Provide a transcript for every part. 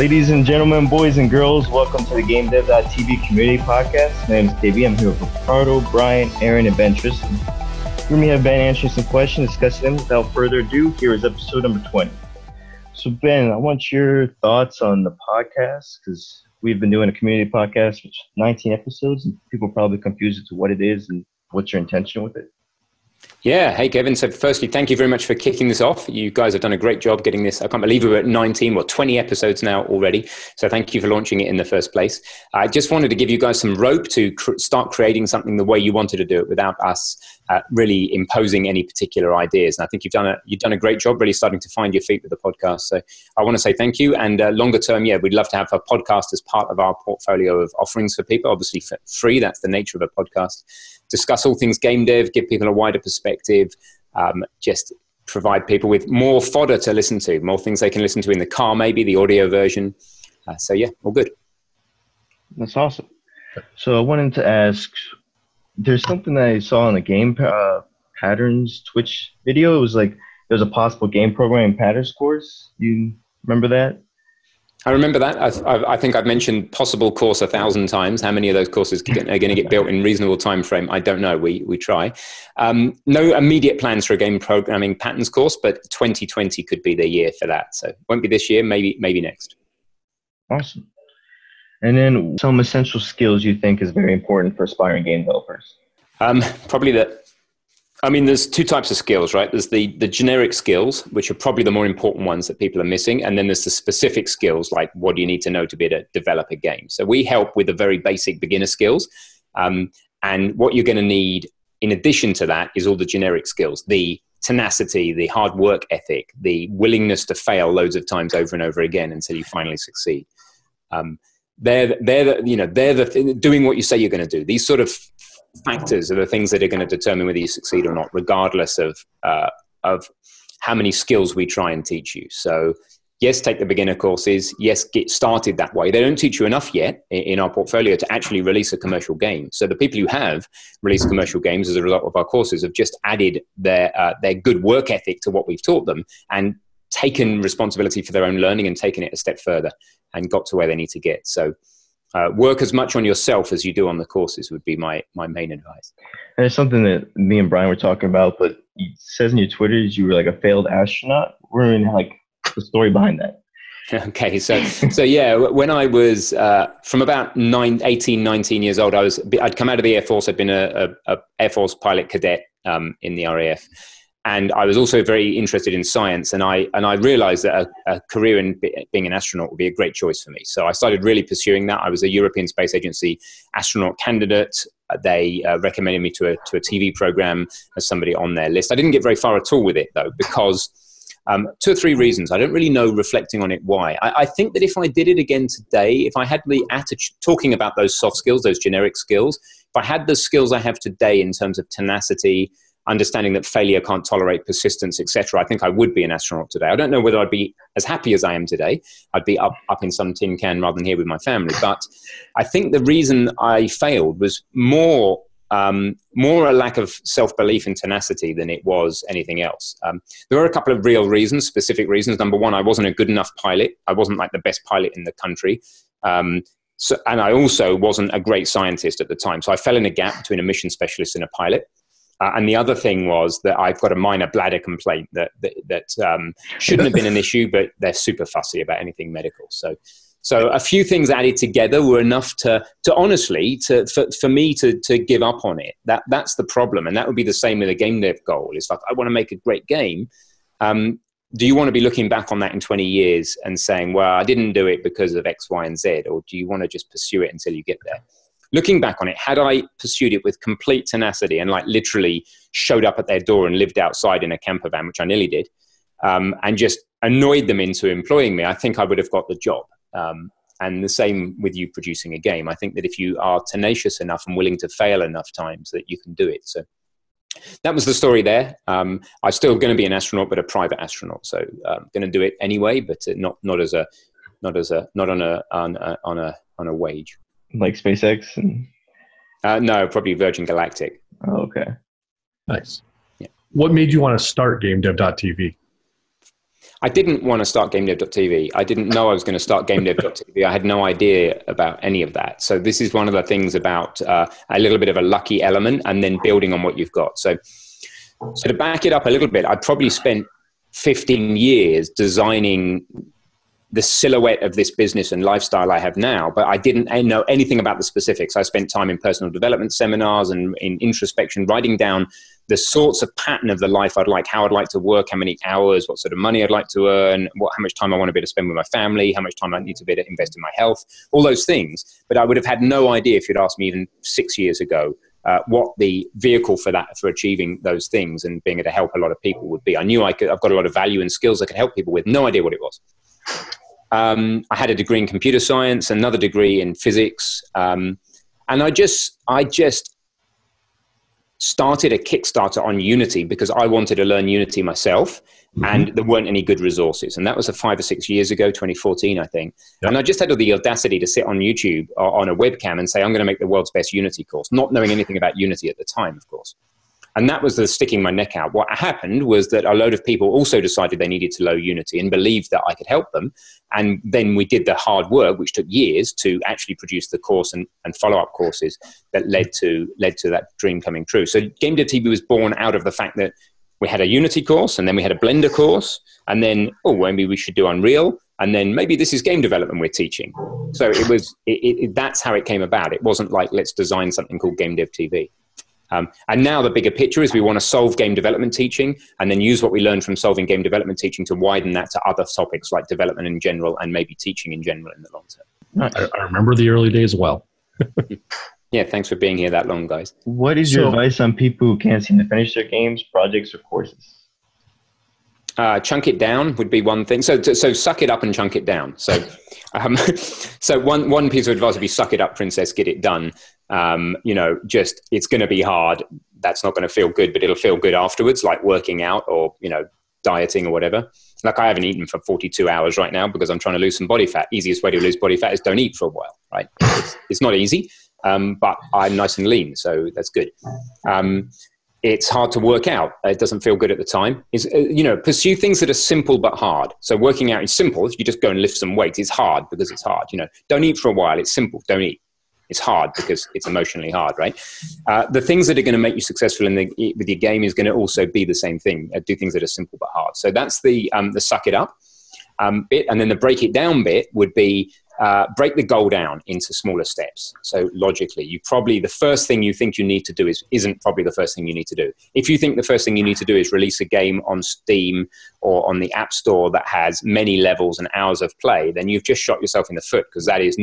Ladies and gentlemen, boys and girls, welcome to the GameDev.tv community podcast. My name is KB. I'm here with Ricardo, Bryant, Aaron, and Ben Tristem. Here we have Ben answering some questions, discussing them. Without further ado, here is episode number 20. So Ben, I want your thoughts on the podcast, because we've been doing a community podcast with 19 episodes, and people are probably confused as to what it is and what's your intention with it. Yeah. Hey, Kevin. So firstly, thank you very much for kicking this off. You guys have done a great job getting this. I can't believe we're at 19 or 20 episodes now already. So thank you for launching it in the first place. I just wanted to give you guys some rope to start creating something the way you wanted to do it without us really imposing any particular ideas. And I think you've done a great job really starting to find your feet with the podcast. So I want to say thank you. And longer term, yeah, we'd love to have a podcast as part of our portfolio of offerings for people, obviously for free. That's the nature of a podcast. Discuss all things game dev, give people a wider perspective, just provide people with more fodder to listen to, more things they can listen to in the car, maybe the audio version. So yeah, all good. That's awesome. So I wanted to ask, there's something that I saw on the game patterns Twitch video. It was like there's a possible game programming patterns course. You remember that? I remember that. I think I've mentioned possible course 1,000 times. How many of those courses are going to get built in reasonable time frame? I don't know. We try. No immediate plans for a game programming patterns course, but 2020 could be the year for that. So it won't be this year, maybe next. Awesome. And then some essential skills you think is very important for aspiring game developers? There's two types of skills, right? There's the generic skills, which are probably the more important ones that people are missing. And then there's the specific skills, like what do you need to know to be able to develop a game? So we help with the very basic beginner skills. And what you're going to need in addition to that is all the generic skills, the tenacity, the hard work ethic, the willingness to fail loads of times over and over again until you finally succeed. They're doing what you say you're going to do. These sort of factors are the things that are going to determine whether you succeed or not, regardless of how many skills we try and teach you. So yes, take the beginner courses. Yes, get started that way. They don't teach you enough yet in our portfolio to actually release a commercial game. So the people who have released commercial games as a result of our courses have just added their good work ethic to what we've taught them and taken responsibility for their own learning and taken it a step further and got to where they need to get. So work as much on yourself as you do on the courses would be my main advice. And it's something that me and Brian were talking about, but it says in your Twitter you were like a failed astronaut. We're in like the story behind that. Okay, so yeah, when I was from about 18, 19 years old, I'd come out of the Air Force. I'd been a Air Force pilot cadet in the RAF. And I was also very interested in science, and I realized that a career in being an astronaut would be a great choice for me. So I started really pursuing that. I was a European Space Agency astronaut candidate. They recommended me to a TV program as somebody on their list. I didn't get very far at all with it, though, because two or three reasons. I don't really know, reflecting on it, why. I think that if I did it again today, if I had the attitude, talking about those soft skills, those generic skills, if I had the skills I have today in terms of tenacity, understanding that failure can't tolerate persistence, etc., I think I would be an astronaut today. I don't know whether I'd be as happy as I am today. I'd be up in some tin can rather than here with my family. But I think the reason I failed was more a lack of self-belief and tenacity than it was anything else. There were a couple of real reasons, specific reasons. Number one, I wasn't a good enough pilot. I wasn't like the best pilot in the country. And I also wasn't a great scientist at the time. So I fell in a gap between a mission specialist and a pilot. And the other thing was that I've got a minor bladder complaint that shouldn't have been an issue, but they're super fussy about anything medical. So a few things added together were enough to honestly, for me to give up on it. That's the problem. And that would be the same with a game dev goal. It's like, I want to make a great game. Do you want to be looking back on that in 20 years and saying, well, I didn't do it because of X, Y, and Z? Or do you want to just pursue it until you get there? Looking back on it, had I pursued it with complete tenacity and like literally showed up at their door and lived outside in a camper van, which I nearly did, and just annoyed them into employing me, I think I would have got the job. And the same with you producing a game. I think that if you are tenacious enough and willing to fail enough times, that you can do it. So that was the story there. I'm still going to be an astronaut, but a private astronaut. So I'm going to do it anyway, but not on a wage. Like SpaceX? No, probably Virgin Galactic. Oh, okay. Nice. Yeah. What made you want to start GameDev.tv? I didn't want to start GameDev.tv. I didn't know I was going to start GameDev.tv. I had no idea about any of that. So this is one of the things about a little bit of a lucky element and then building on what you've got. So to back it up a little bit, I probably spent 15 years designing the silhouette of this business and lifestyle I have now, but I didn't know anything about the specifics. I spent time in personal development seminars and in introspection, writing down the sorts of pattern of the life I'd like, how I'd like to work, how many hours, what sort of money I'd like to earn, how much time I want to be able to spend with my family, how much time I need to be able to invest in my health, all those things. But I would have had no idea if you'd asked me even 6 years ago what the vehicle for achieving those things and being able to help a lot of people would be. I knew I've got a lot of value and skills I could help people with, no idea what it was. I had a degree in computer science, another degree in physics, and I just started a Kickstarter on Unity because I wanted to learn Unity myself, and there weren't any good resources. And that was 5 or 6 years ago, 2014, I think. Yep. And I just had the audacity to sit on YouTube on a webcam and say, I'm going to make the world's best Unity course, not knowing anything about Unity at the time, of course. And that was the sticking my neck out. What happened was that a load of people also decided they needed to learn Unity and believed that I could help them. And then we did the hard work, which took years to actually produce the course and follow-up courses that led to that dream coming true. So GameDev.tv was born out of the fact that we had a Unity course, and then we had a Blender course, and then, maybe we should do Unreal, and then maybe this is game development we're teaching. So that's how it came about. It wasn't like, let's design something called GameDev.tv. And now the bigger picture is we want to solve game development teaching and then use what we learned from solving game development teaching to widen that to other topics like development in general and maybe teaching in general in the long term. I remember the early days well. Yeah, thanks for being here that long, guys. What is your advice on people who can't seem to finish their games, projects, or courses? Chunk it down would be one thing. So suck it up and chunk it down. So one piece of advice would be suck it up, princess, get it done. It's going to be hard. That's not going to feel good, but it'll feel good afterwards, like working out or, dieting or whatever. Like I haven't eaten for 42 hours right now because I'm trying to lose some body fat. Easiest way to lose body fat is don't eat for a while, right? It's not easy, but I'm nice and lean, so that's good. It's hard to work out. It doesn't feel good at the time. Pursue things that are simple but hard. So working out is simple. If you just go and lift some weights, it's hard because it's hard. Don't eat for a while. It's simple. Don't eat. It's hard because it's emotionally hard, right? The things that are going to make you successful with your game is going to also be the same thing. Do things that are simple but hard. So that's the suck it up bit. And then the break it down bit would be break the goal down into smaller steps. So logically, the first thing you think you need to do isn't probably the first thing you need to do. If you think the first thing you need to do is release a game on Steam or on the App Store that has many levels and hours of play, then you've just shot yourself in the foot because that is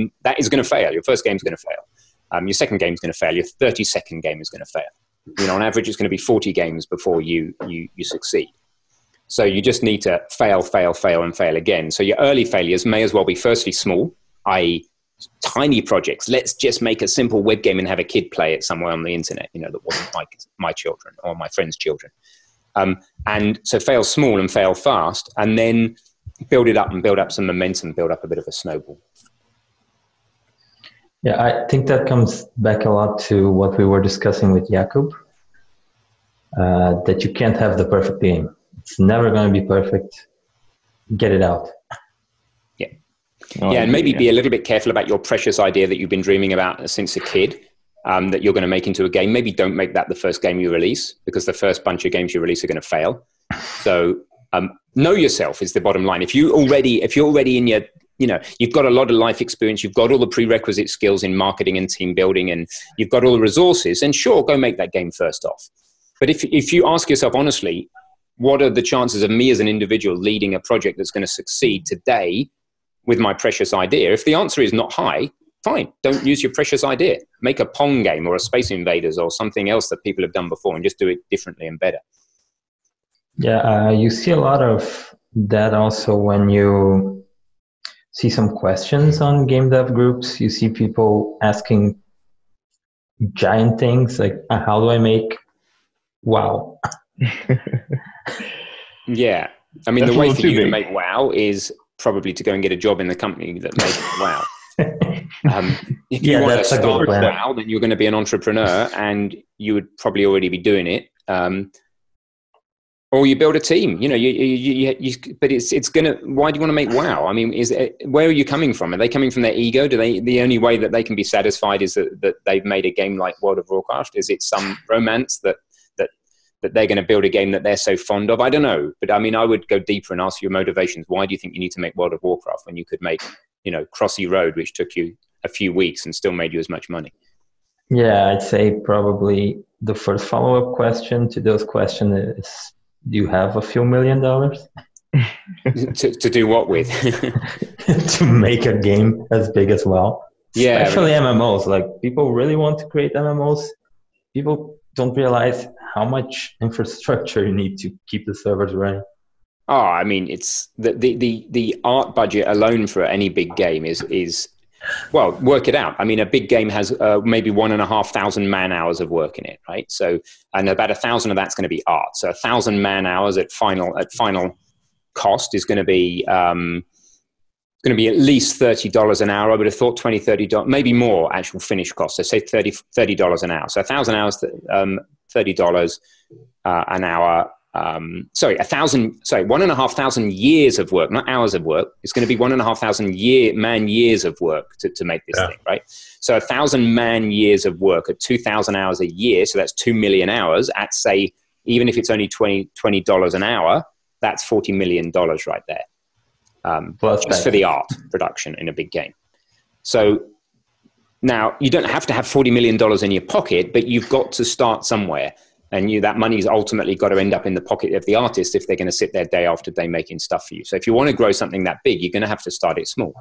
going to fail. Your first game is going to fail. Your second game is going to fail. Your 30-second game is going to fail. On average, it's going to be 40 games before you succeed. So you just need to fail, and fail again. So your early failures may as well be firstly small, i.e. tiny projects. Let's just make a simple web game and have a kid play it somewhere on the internet, that wasn't like my children or my friends' children. And so fail small and fail fast, and then build it up and build up some momentum, build up a bit of a snowball. Yeah, I think that comes back a lot to what we were discussing with Jakub, that you can't have the perfect game. It's never going to be perfect. Get it out. Yeah. And maybe be a little bit careful about your precious idea that you've been dreaming about since a kid, that you're going to make into a game. Maybe don't make that the first game you release, because the first bunch of games you release are going to fail. So know yourself is the bottom line. If you're already in your, you've got a lot of life experience, you've got all the prerequisite skills in marketing and team building, and you've got all the resources, then sure, go make that game first off. But if you ask yourself honestly, what are the chances of me as an individual leading a project that's going to succeed today with my precious idea? If the answer is not high, fine. Don't use your precious idea. Make a Pong game or a Space Invaders or something else that people have done before and just do it differently and better. Yeah, you see a lot of that also when you see some questions on game dev groups. You see people asking giant things like, how do I make WoW? Yeah. I mean, the way for you to make WoW is probably to go and get a job in the company that makes WoW. If you want to start WoW, then you're going to be an entrepreneur and you would probably already be doing it. Or you build a team, but it's gonna. Why do you want to make WoW? I mean, where are you coming from? Are they coming from their ego? The only way that they can be satisfied is that they've made a game like World of Warcraft? Is it some romance that they're going to build a game that they're so fond of? I don't know, but I mean, I would go deeper and ask your motivations. Why do you think you need to make World of Warcraft when you could make, Crossy Road, which took you a few weeks and still made you as much money? Yeah, I'd say probably the first follow-up question to those questions is, do you have a few $1 million? to do what with? To make a game as big as WoW. Yeah, especially MMOs. Like, people really want to create MMOs. People don't realize how much infrastructure you need to keep the servers running. Oh, I mean, it's the art budget alone for any big game is well, work it out. I mean, a big game has maybe 1,500 man hours of work in it, right? So, and about 1,000 of that's going to be art. So 1,000 man hours at final cost is going to be at least $30 an hour. I would have thought $20, $30, maybe more actual finished cost. So say $30 an hour. So 1,000 hours, $30 an hour. 1,500 years of work, not hours of work. It's going to be 1,500 man years of work to make this thing, right? So 1,000 man years of work at 2,000 hours a year. So that's 2 million hours at, say, even if it's only $20 an hour, that's $40 million right there. Just for the art production in a big game. So now you don't have to have $40 million in your pocket, but you've got to start somewhere. And that money's ultimately got to end up in the pocket of the artist if they're going to sit there day after day making stuff for you. So if you want to grow something that big, you're going to have to start it small.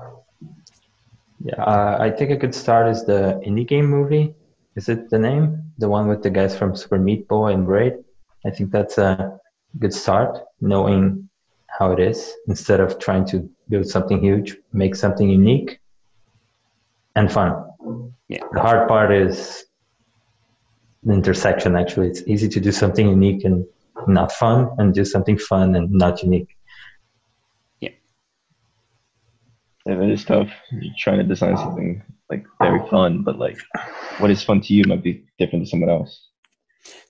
Yeah, I think a good start is the indie game movie. Is it the name? The one with the guys from Super Meat Boy and Braid? I think that's a good start, knowing how it is, instead of trying to build something huge, make something unique and fun. Yeah. The hard part is the intersection. Actually, it's easy to do something unique and not fun, and do something fun and not unique. Yeah, that is tough. You're trying to design something like very fun, but like what is fun to you might be different to someone else.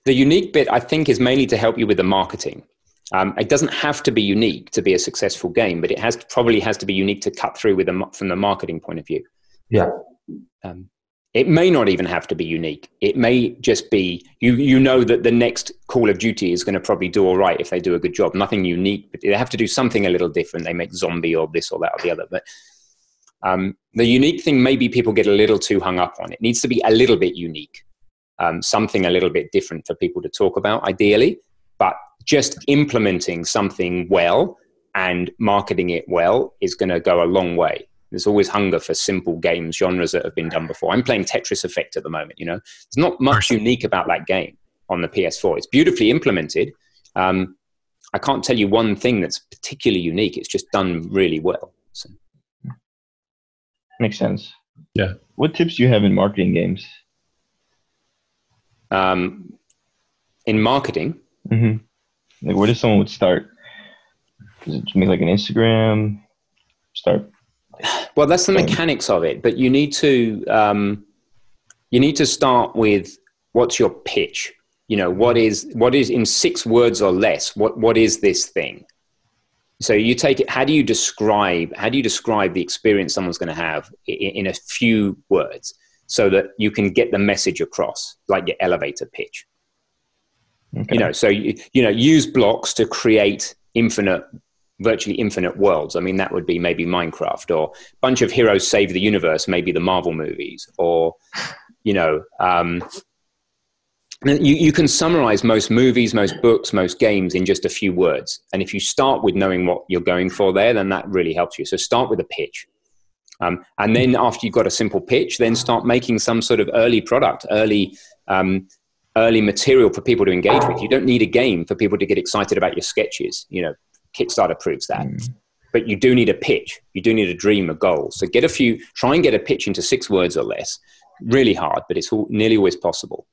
The unique bit, I think, is mainly to help you with the marketing. It doesn't have to be unique to be a successful game, but it probably has to be unique to cut through from the marketing point of view. Yeah. It may not even have to be unique. It may just be, you know that the next Call of Duty is going to probably do all right if they do a good job. Nothing unique, but they have to do something a little different. They make zombie or this or that or the other. But the unique thing, maybe people get a little too hung up on. It needs to be a little bit unique, something a little bit different for people to talk about, ideally. But just implementing something well and marketing it well is going to go a long way. There's always hunger for simple games, genres that have been done before. I'm playing Tetris Effect at the moment, There's not much unique about that game on the PS4. It's beautifully implemented. I can't tell you one thing that's particularly unique. It's just done really well. So. Makes sense. Yeah. What tips do you have in marketing games? In marketing? Mm-hmm. Like, where does someone would start? Does it make like an Instagram? Start... Well, that's the mechanics of it, but you need to start with what's your pitch. What is in 6 words or less? What is this thing? So you take it. How do you describe the experience someone's going to have in a few words, so that you can get the message across, like your elevator pitch? Okay. So use blocks to create virtually infinite worlds. I mean, that would be maybe Minecraft, or a bunch of heroes save the universe, maybe the Marvel movies, or, you can summarize most movies, most books, most games in just a few words. And if you start with knowing what you're going for there, then that really helps you. So start with a pitch. And then after you've got a simple pitch, then start making some sort of early product, early material for people to engage with. You don't need a game for people to get excited about your sketches, Kickstarter proves that. But you do need a pitch. You do need a dream, a goal. So try and get a pitch into 6 words or less. Really hard, but it's nearly always possible.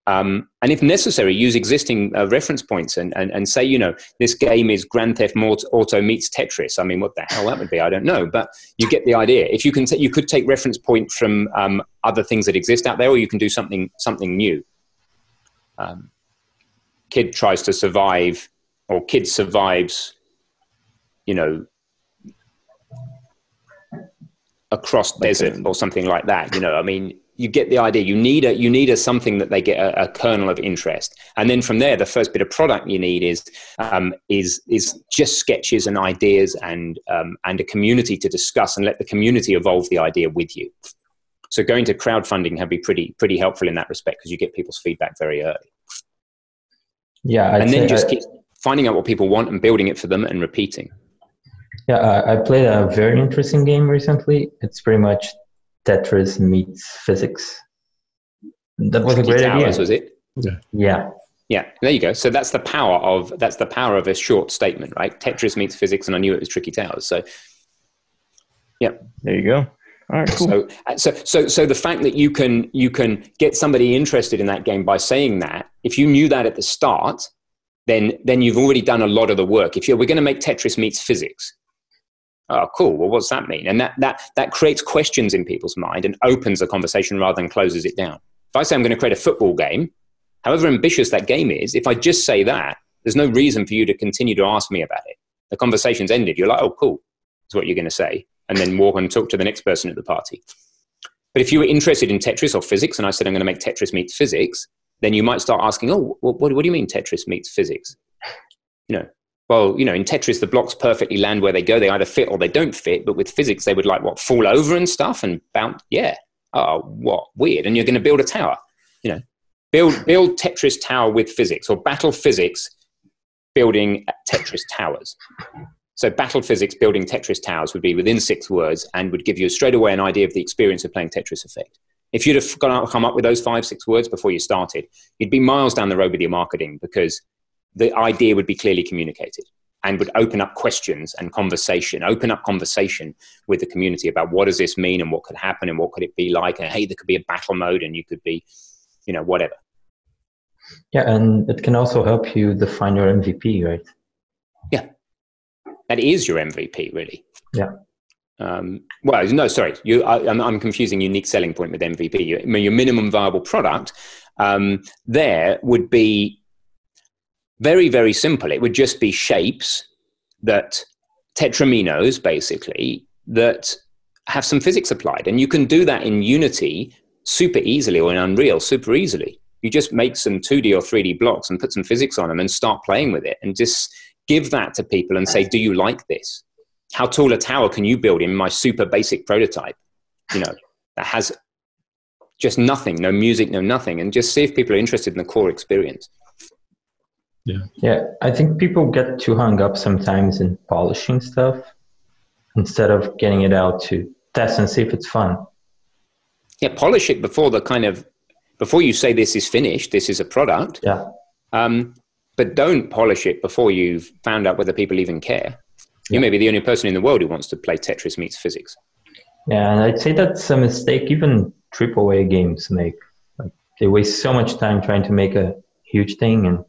And if necessary, use existing reference points and say, this game is Grand Theft Auto meets Tetris. I mean, what the hell that would be, I don't know. But you get the idea. If you can, you could take reference points from other things that exist out there, or you can do something new. Kid tries to survive or kid survives, you know, across desert or something like that. You know, I mean, you get the idea. You need a something that they get a kernel of interest, and then from there, the first bit of product you need is just sketches and ideas and a community to discuss and let the community evolve the idea with you. So going to crowdfunding can be pretty helpful in that respect because you get people's feedback very early. Yeah, and then just keep finding out what people want and building it for them and repeating. Yeah, I played a very interesting game recently. It's pretty much Tetris meets physics. That was a great idea. Was it? Yeah. Yeah, there you go. So that's the power of a short statement, right? Tetris meets physics, and I knew it was Tricky Towers. So, yeah, there you go. All right, cool. So the fact that you can get somebody interested in that game by saying that, if you knew that at the start, then you've already done a lot of the work. If we're going to make Tetris meets physics, oh, cool. Well, what's that mean? And that creates questions in people's mind and opens a conversation rather than closes it down. If I say I'm going to create a football game, however ambitious that game is, if I just say that, there's no reason for you to continue to ask me about it. The conversation's ended. You're like, oh, cool, is what you're going to say. And then walk and talk to the next person at the party. But if you were interested in Tetris or physics, and I said I'm going to make Tetris meets physics, then you might start asking, oh, what do you mean Tetris meets physics? You know, well, you know, in Tetris, the blocks perfectly land where they go. They either fit or they don't fit. But with physics, they would fall over and stuff and bounce. Yeah. Oh, what? Weird. And you're going to build a tower. You know, build Tetris tower with physics, or battle physics building Tetris towers. So battle physics building Tetris towers would be within 6 words and would give you straight away an idea of the experience of playing Tetris Effect. If you'd have come up with those 5-6 words before you started, you'd be miles down the road with your marketing because the idea would be clearly communicated and would open up questions and conversation with the community about what does this mean and what could happen and what could it be like. And hey, there could be a battle mode and you could be, you know, whatever. Yeah, and it can also help you define your MVP, right? Yeah. That is your MVP, really. Yeah. Well, no, sorry. I'm confusing unique selling point with MVP. Your minimum viable product there would be very, very simple. It would just be shapes that tetraminos, basically, that have some physics applied. And you can do that in Unity super easily, or in Unreal super easily. You just make some 2D or 3D blocks and put some physics on them and start playing with it and just give that to people and say, do you like this? How tall a tower can you build in my super basic prototype? You know, that has just nothing, no music, no nothing, and just see if people are interested in the core experience. Yeah, I think people get too hung up sometimes in polishing stuff instead of getting it out to test and see if it's fun. Yeah, polish it before you say this is finished, this is a product. Yeah. But don't polish it before you've found out whether people even care. You may be the only person in the world who wants to play Tetris meets physics. Yeah, and I'd say that's a mistake even AAA games make. Like, they waste so much time trying to make a huge thing and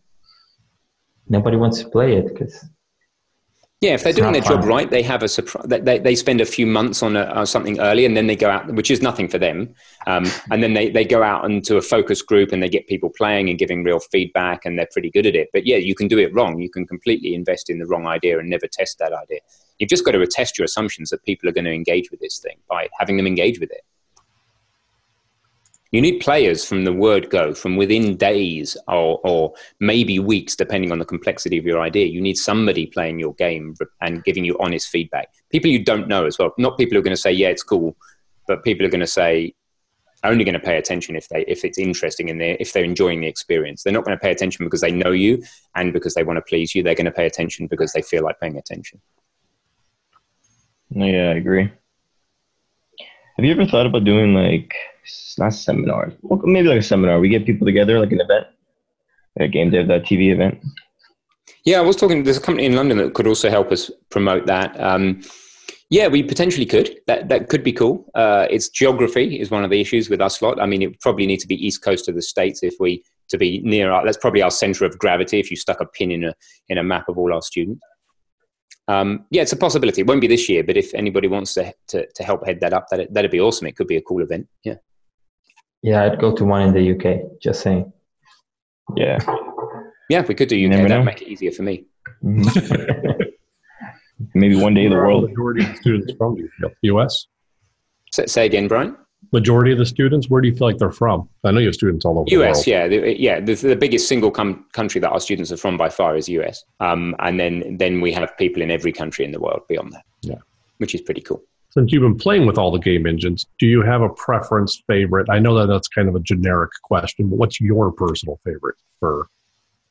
nobody wants to play it because... Yeah, if they're doing their job right, they have a surprise. They spend a few months on something early, and then they go out, which is nothing for them. And then they go out into a focus group, and they get people playing and giving real feedback, and they're pretty good at it. But yeah, you can do it wrong. You can completely invest in the wrong idea and never test that idea. You've just got to test your assumptions that people are going to engage with this thing by having them engage with it. You need players from the word go, from within days or maybe weeks, depending on the complexity of your idea. You need somebody playing your game and giving you honest feedback. People you don't know as well. Not people who are going to say, yeah, it's cool, but people are going to say, only going to pay attention if it's interesting and if they're enjoying the experience. They're not going to pay attention because they know you and because they want to please you. They're going to pay attention because they feel like paying attention. Yeah, I agree. Have you ever thought about doing not seminars, maybe like a seminar? We get people together, like an event, a GameDev.tv event. Yeah, I was talking. There's a company in London that could also help us promote that. Yeah, we potentially could. That could be cool. It's geography is one of the issues with us lot. I mean, it would probably need to be east coast of the States to be near. That's probably our center of gravity. If you stuck a pin in a map of all our students. Yeah, it's a possibility. It won't be this year, but if anybody wants to help head that up, that'd be awesome. It could be a cool event. Yeah. Yeah, I'd go to one in the UK, just saying. Yeah. Yeah, we could do UK. That'd make it easier for me. Maybe one day the world. Majority of the students from U.S. Say again, Brian. Majority of the students, where do you feel like they're from? I know you have students all over the world. US, yeah. The biggest single country that our students are from by far is US. And then we have people in every country in the world beyond that. Yeah. Which is pretty cool. Since you've been playing with all the game engines, do you have a preference favorite? I know that that's kind of a generic question, but what's your personal favorite for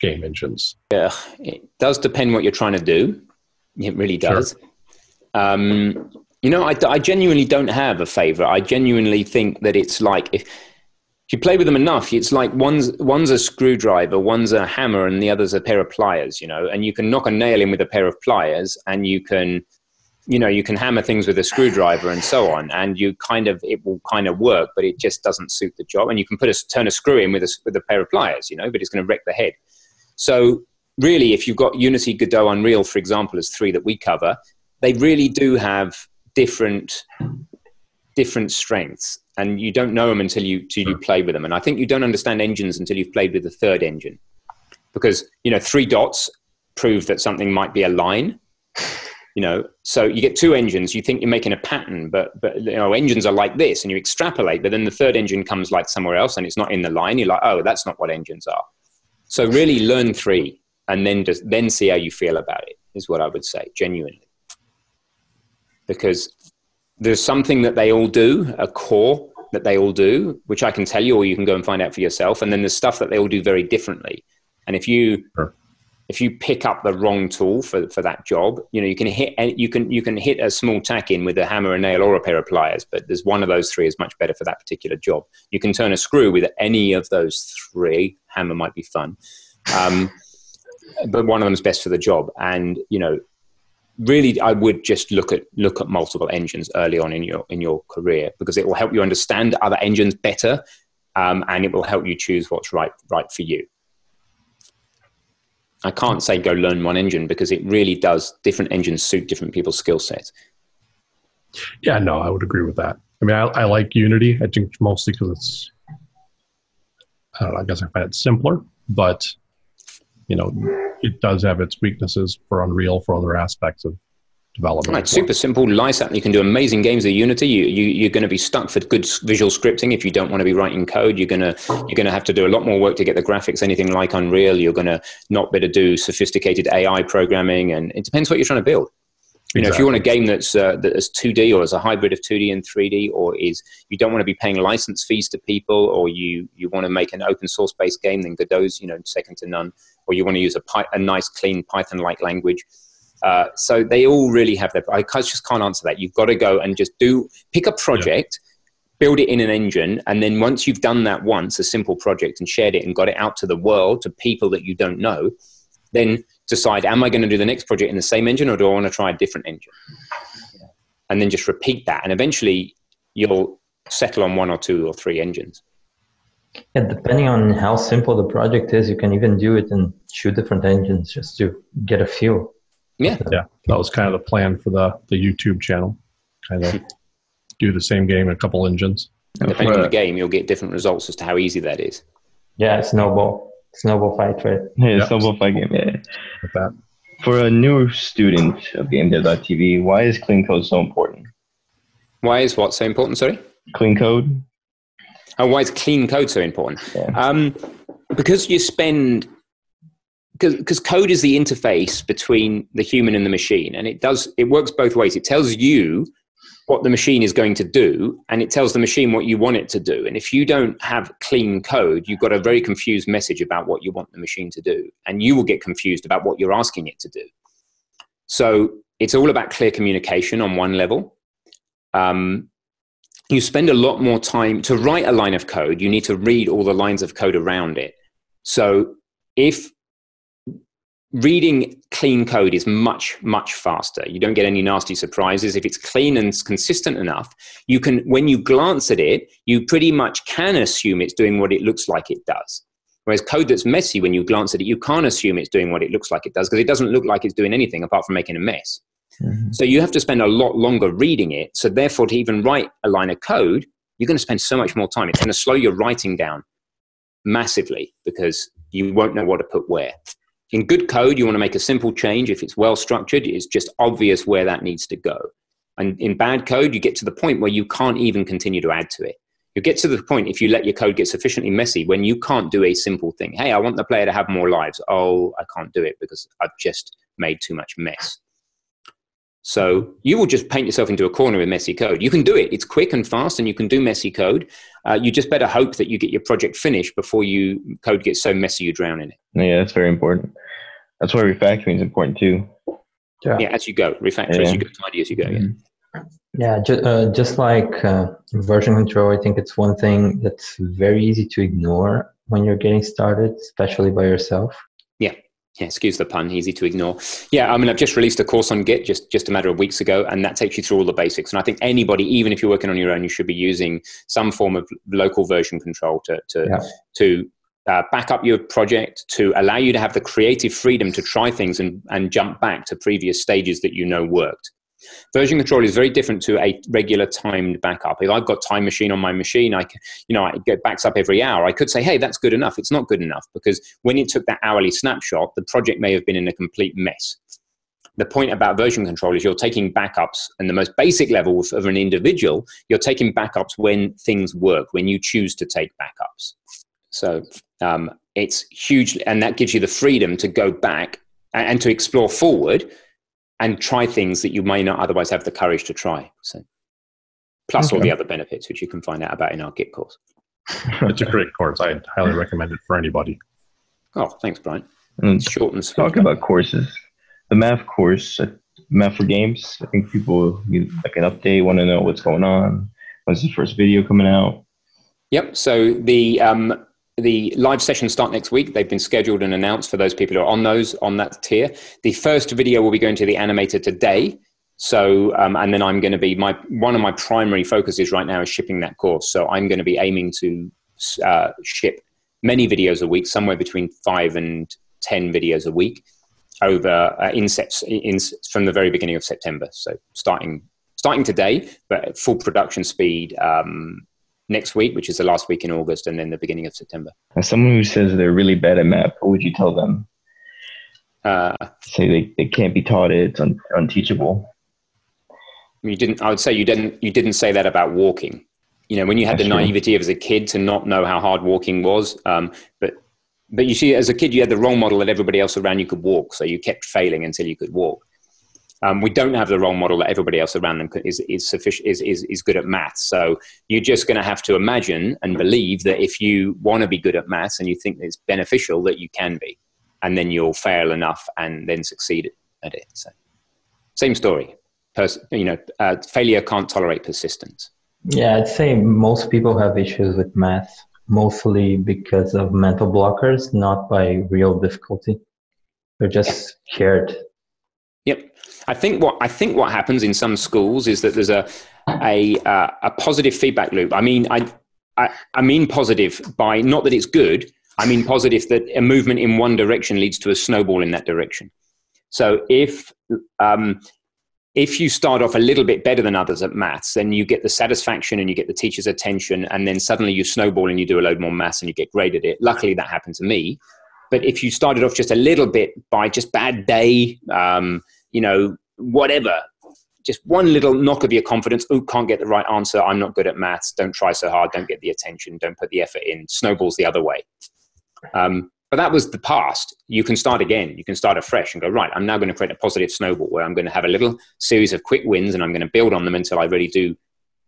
game engines? Yeah, it does depend what you're trying to do. It really does. Sure. I genuinely don't have a favorite. I genuinely think that it's like if you play with them enough, it's like one's a screwdriver, one's a hammer, and the other's a pair of pliers. And you can knock a nail in with a pair of pliers, and you can hammer things with a screwdriver and so on, and it will kind of work, but it just doesn't suit the job. And you can turn a screw in with a pair of pliers, but it's going to wreck the head. So really, if you've got Unity, Godot, Unreal, for example, as three that we cover, they really do have different strengths, and you don't know them until you play with them. And I think you don't understand engines until you've played with the third engine, because three dots prove that something might be a line. So you get two engines, you think you're making a pattern, but engines are like this, and you extrapolate, but then the third engine comes like somewhere else and it's not in the line. You're like, oh, that's not what engines are. So really learn three, and then see how you feel about it, is what I would say, genuinely. Because there's something that they all do, a core that they all do, which I can tell you, or you can go and find out for yourself. And then there's stuff that they all do very differently. And if you pick up the wrong tool for that job, you can hit a small tack in with a hammer, a nail, or a pair of pliers. But there's one of those three is much better for that particular job. You can turn a screw with any of those three. Hammer might be fun, but one of them is best for the job. And really, I would just look at multiple engines early on in your career, because it will help you understand other engines better, and it will help you choose what's right for you. I can't say go learn one engine, because it really does. Different engines suit different people's skill sets. Yeah, no, I would agree with that. I mean, I like Unity. I think mostly because it's, I don't know, I guess I find it simpler, but it does have its weaknesses for Unreal, for other aspects of development. Right, super simple, nice app. You can do amazing games with Unity. You're going to be stuck for good visual scripting if you don't want to be writing code. You're going to have to do a lot more work to get the graphics anything like Unreal. You're going to not be able to do sophisticated AI programming, and it depends what you're trying to build. Exactly. If you want a game that's 2D, or is a hybrid of 2D and 3D, or you don't want to be paying license fees to people, or you want to make an open source based game, then Godot's second to none. Or you want to use a nice clean Python-like language. So they all really have their. I just can't answer that. You've got to go and just pick a project, build it in an engine, and then once you've done that once, a simple project, and shared it and got it out to the world, to people that you don't know, then decide, am I going to do the next project in the same engine, or do I want to try a different engine? And then just repeat that, and eventually you'll settle on one or two or three engines. Yeah, depending on how simple the project is, you can even do it in 2 different engines just to get a feel. Yeah. That was kind of the plan for the YouTube channel. Kind of do the same game in a couple engines. And depending on the game, you'll get different results as to how easy that is. Yeah, snowball fight, right? Yeah, snowball fight game. Yeah. With that. For a new student of GameDev.tv, why is clean code so important? Why is what so important? Sorry. Clean code. Oh, why is clean code so important? Yeah. Because because code is the interface between the human and the machine, and it works both ways. It tells you what the machine is going to do, and it tells the machine what you want it to do. And if you don't have clean code, you've got a very confused message about what you want the machine to do, and you will get confused about what you're asking it to do. So it's all about clear communication on one level. You spend a lot more time to write a line of code. You need to read all the lines of code around it. So if reading clean code is much, much faster, you don't get any nasty surprises. If it's clean and consistent enough, you can, when you glance at it, you pretty much can assume it's doing what it looks like it does. Whereas code that's messy, when you glance at it, you can't assume it's doing what it looks like it does, because it doesn't look like it's doing anything apart from making a mess. Mm-hmm. So you have to spend a lot longer reading it. So therefore, to even write a line of code, you're going to spend so much more time. It's going to slow your writing down. massively because you won't know what to put where. In good code, you want to make a simple change. If it's well structured, it's just obvious where that needs to go. And in bad code, you get to the point where you can't even continue to add to it. You get to the point, if you let your code get sufficiently messy, when you can't do a simple thing. Hey, I want the player to have more lives. Oh, I can't do it because I've just made too much mess. So you will just paint yourself into a corner with messy code. You can do it. It's quick and fast, and you can do messy code. You just better hope that you get your project finished before code gets so messy you drown in it. Yeah, that's very important. That's why refactoring is important too. Yeah, as you go. Refactor as you go, tidy as you go. Mm-hmm. Yeah, just like version control, I think it's one thing that's very easy to ignore when you're getting started, especially by yourself. Yeah, excuse the pun, easy to ignore. Yeah, I mean, I've just released a course on Git just a matter of weeks ago, and that takes you through all the basics. And I think anybody, even if you're working on your own, you should be using some form of local version control to back up your project, to allow you to have the creative freedom to try things and jump back to previous stages that you know worked. Version control is very different to a regular timed backup. If I've got Time Machine on my machine, it backs up every hour. I could say, hey, that's good enough. It's not good enough because when it took that hourly snapshot, the project may have been in a complete mess. The point about version control is you're taking backups, and the most basic level of an individual, you're taking backups when things work, when you choose to take backups. So it's huge, and that gives you the freedom to go back and to explore forward and try things that you may not otherwise have the courage to try. So, plus all the other benefits, which you can find out about in our Git course. It's a great course. I highly recommend it for anybody. Oh, thanks, Brian. It's short and sweet. Talking about courses, the math course, Math for Games, I think people need like an update, want to know what's going on. When's the first video coming out? Yep. So the live sessions start next week. They've been scheduled and announced for those people who are on that tier. The first video will be going to the animator today. So, and then I'm going to be one of my primary focuses right now is shipping that course. So I'm going to be aiming to ship many videos a week, somewhere between 5 and 10 videos a week over from the very beginning of September. So starting today, but full production speed, next week, which is the last week in August, and then the beginning of September. As someone who says they're really bad at math, what would you tell them? Say they can't be taught it, it's unteachable. I would say you didn't say that about walking. When you had the naivety as a kid to not know how hard walking was, but you see, as a kid, you had the role model that everybody else around you could walk, so you kept failing until you could walk. We don't have the role model that everybody else around them is good at maths. So you're just going to have to imagine and believe that if you want to be good at maths and you think that it's beneficial, that you can be, and then you'll fail enough and then succeed at it. So same story. Failure can't tolerate persistence. Yeah, I'd say most people have issues with math, mostly because of mental blockers, not by real difficulty. They're just scared. Yep. I think what happens in some schools is that there's a positive feedback loop. I mean positive by not that it's good. I mean positive that a movement in one direction leads to a snowball in that direction. So if you start off a little bit better than others at maths, then you get the satisfaction and you get the teacher's attention, and then suddenly you snowball and you do a load more maths and you get graded it. Luckily, that happened to me. But if you started off just a little bit by just bad day, whatever, just one little knock of your confidence, can't get the right answer, I'm not good at maths, don't try so hard, don't get the attention, don't put the effort in, snowballs the other way. But that was the past. You can start again. You can start afresh and go, right, I'm now going to create a positive snowball where I'm going to have a little series of quick wins and I'm going to build on them until I really do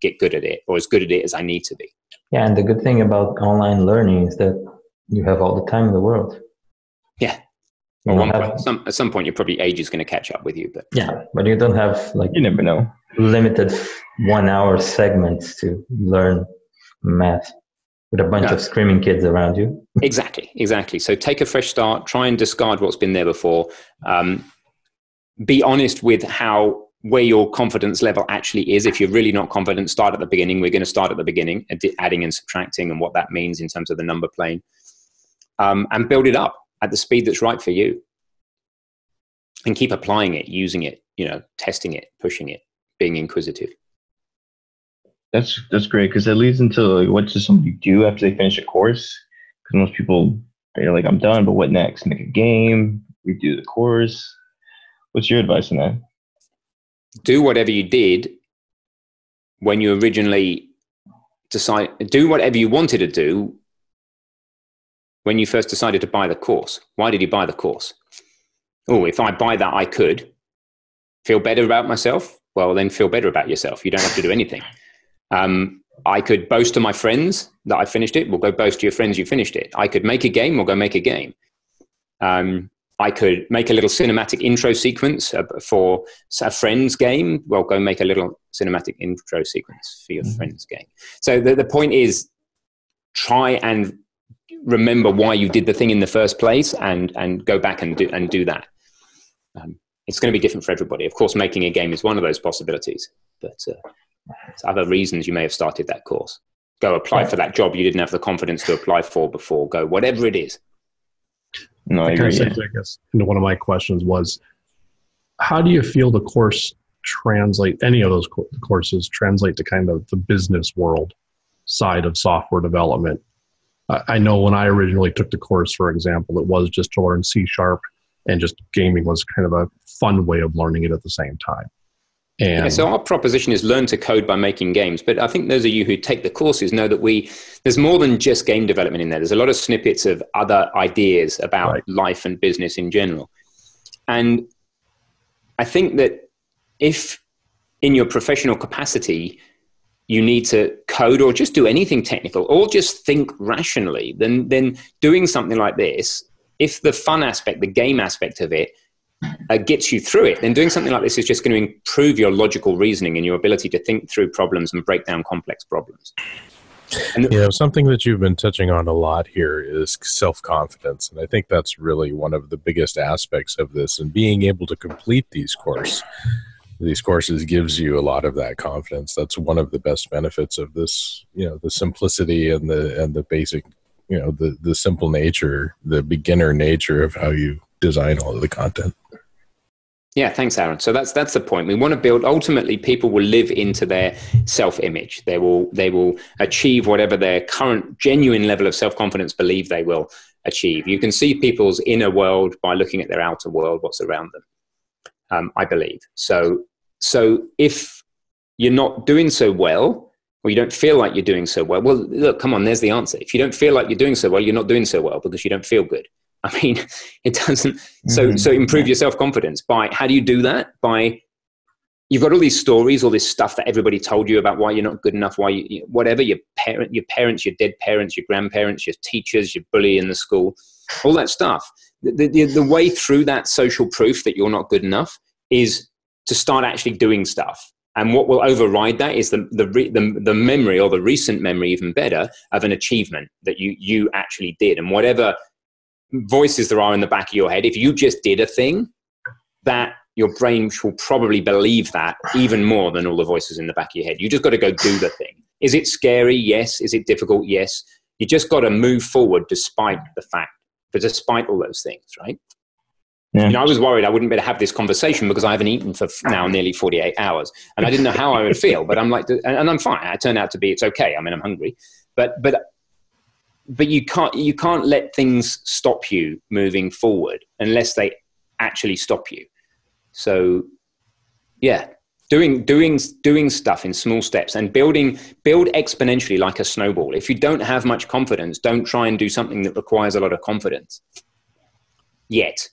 get good at it, or as good at it as I need to be. Yeah, and the good thing about online learning is that you have all the time in the world. Yeah. At some point, your probably age is going to catch up with you. But yeah, but you don't have you never know, limited 1 hour segments to learn math with a bunch of screaming kids around you. Exactly. So take a fresh start. Try and discard what's been there before. Be honest with where your confidence level actually is. If you're really not confident, start at the beginning. We're going to start at the beginning, adding and subtracting and what that means in terms of the number plane, and build it up at the speed that's right for you, and keep applying it, using it, testing it, pushing it, being inquisitive. That's great, because that leads into what does somebody do after they finish a course? Because most people, they're like, I'm done, but what next? Make a game, redo the course. What's your advice on that? Do whatever you did when you originally do whatever you wanted to do when you first decided to buy the course. Why did you buy the course? Oh, if I buy that, I could feel better about myself. Well, then feel better about yourself. You don't have to do anything. I could boast to my friends that I finished it. Well, go boast to your friends you finished it. I could make a game. We'll go make a game. I could make a little cinematic intro sequence for a friend's game. Well, go make a little cinematic intro sequence for your friend's game. So the point is, try and remember why you did the thing in the first place, and go back and do that. It's going to be different for everybody. Of course, making a game is one of those possibilities, but there's other reasons you may have started that course. Go apply for that job you didn't have the confidence to apply for before. Go whatever it is. No, I agree. I guess one of my questions was, how do you feel the course translate, any of those courses translate to kind of the business world side of software development? I know when I originally took the course, for example, it was just to learn C#, and just gaming was kind of a fun way of learning it at the same time. And so our proposition is learn to code by making games. But I think those of you who take the courses know that there's more than just game development in there. There's a lot of snippets of other ideas about life and business in general. And I think that if in your professional capacity, you need to code or just do anything technical or just think rationally, then doing something like this, if the fun aspect, the game aspect of it, gets you through it, then doing something like this is just going to improve your logical reasoning and your ability to think through problems and break down complex problems. And something that you've been touching on a lot here is self-confidence. And I think that's really one of the biggest aspects of this. And being able to complete these courses gives you a lot of that confidence. That's one of the best benefits of this, the simplicity and the basic, the simple nature, the beginner nature of how you design all of the content. Yeah, thanks, Aaron. So that's the point. We want to build, ultimately, people will live into their self-image. They will achieve whatever their current genuine level of self-confidence believe they will achieve. You can see people's inner world by looking at their outer world, what's around them, I believe. So if you're not doing so well, or you don't feel like you're doing so well, look, come on, there's the answer. If you don't feel like you're doing so well, you're not doing so well because you don't feel good. I mean, it doesn't. So improve your self-confidence by, how do you do that? By, you've got all these stories, all this stuff that everybody told you about why you're not good enough, why whatever, your parents, your dead parents, your grandparents, your teachers, your bully in the school, all that stuff. The way through that social proof that you're not good enough is to start actually doing stuff. And what will override that is the memory, or the recent memory, even better, of an achievement that you actually did. And whatever voices there are in the back of your head, if you just did a thing, that your brain will probably believe that even more than all the voices in the back of your head. You just got to go do the thing. Is it scary? Yes. Is it difficult? Yes. You just got to move forward despite all those things, right? Yeah. I was worried I wouldn't be able to have this conversation because I haven't eaten for now nearly 48 hours, and I didn't know how I would feel. But I'm like, and I'm fine. I turned out to be, it's okay. I mean, I'm hungry, but you can't let things stop you moving forward unless they actually stop you. So, yeah, doing stuff in small steps and build exponentially like a snowball. If you don't have much confidence, don't try and do something that requires a lot of confidence yet,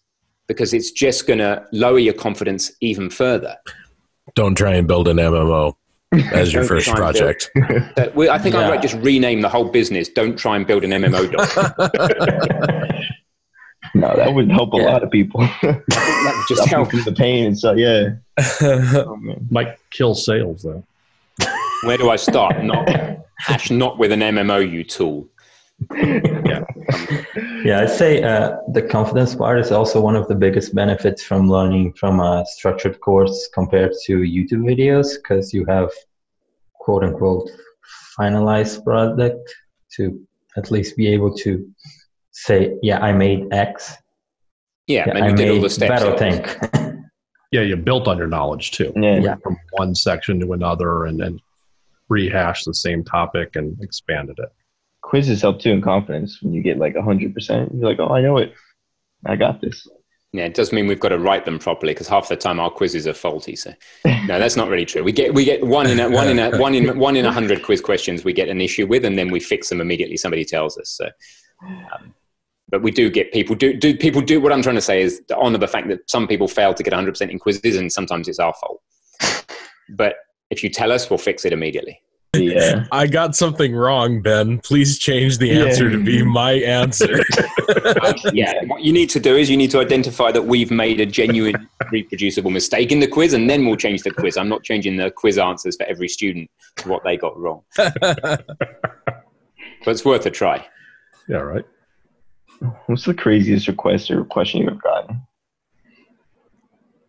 because it's just going to lower your confidence even further. Don't try and build an MMO as your first project. I think I might just rename the whole business. Don't try and build an MMO. No, that would help a lot of people. That would just help the pain and stuff. Yeah. Might kill sales though. Where do I start? Not with an MMO, you tool. Yeah, I'd say the confidence part is also one of the biggest benefits from learning from a structured course compared to YouTube videos, because you have quote unquote finalized product to at least be able to say, yeah, I made X. Yeah, and you did all the steps. Better think. Yeah, you built on your knowledge too. Yeah. From one section to another and then rehash the same topic and expanded it. quizzes help too in confidence. When you get like 100%, you're like, oh, I know it. I got this. Yeah, it does mean we've got to write them properly because half the time our quizzes are faulty. So no, that's not really true. We get one in 100 quiz questions we get an issue with, and then we fix them immediately. Somebody tells us. So, but we do get people do what I'm trying to say is to honor the fact that some people fail to get 100% in quizzes, and sometimes it's our fault. But if you tell us, we'll fix it immediately. Yeah. I got something wrong, Ben. Please change the answer to be my answer. Yeah, what you need to do is you need to identify that we've made a genuine, reproducible mistake in the quiz, and then we'll change the quiz. I'm not changing the quiz answers for every student to what they got wrong. But it's worth a try. Yeah, right. What's the craziest request or question you've gotten?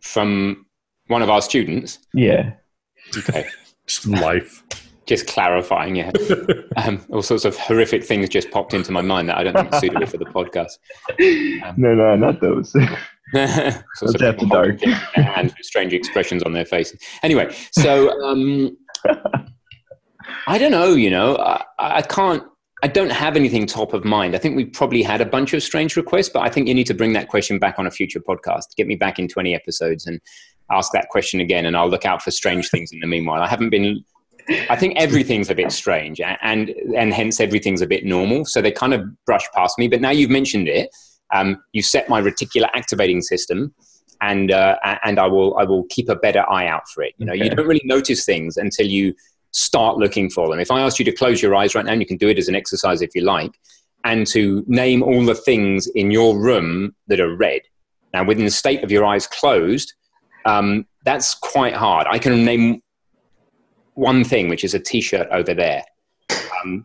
From one of our students? Yeah. Okay. Just life. Just clarifying, yeah. All sorts of horrific things just popped into my mind that I don't think are suitable for the podcast. No, not those. Sorts after dark. And strange expressions on their faces. Anyway, so I don't know, I don't have anything top of mind. I think we probably had a bunch of strange requests, but I think you need to bring that question back on a future podcast. Get me back in 20 episodes and ask that question again, and I'll look out for strange things in the meanwhile. I think everything's a bit strange, and hence everything's a bit normal. So they kind of brush past me. But now you've mentioned it, you set my reticular activating system, and I will keep a better eye out for it. You know, You don't really notice things until you start looking for them. If I asked you to close your eyes right now, and you can do it as an exercise if you like, and to name all the things in your room that are red. Now, within the state of your eyes closed, that's quite hard. I can name one thing, which is a T-shirt over there,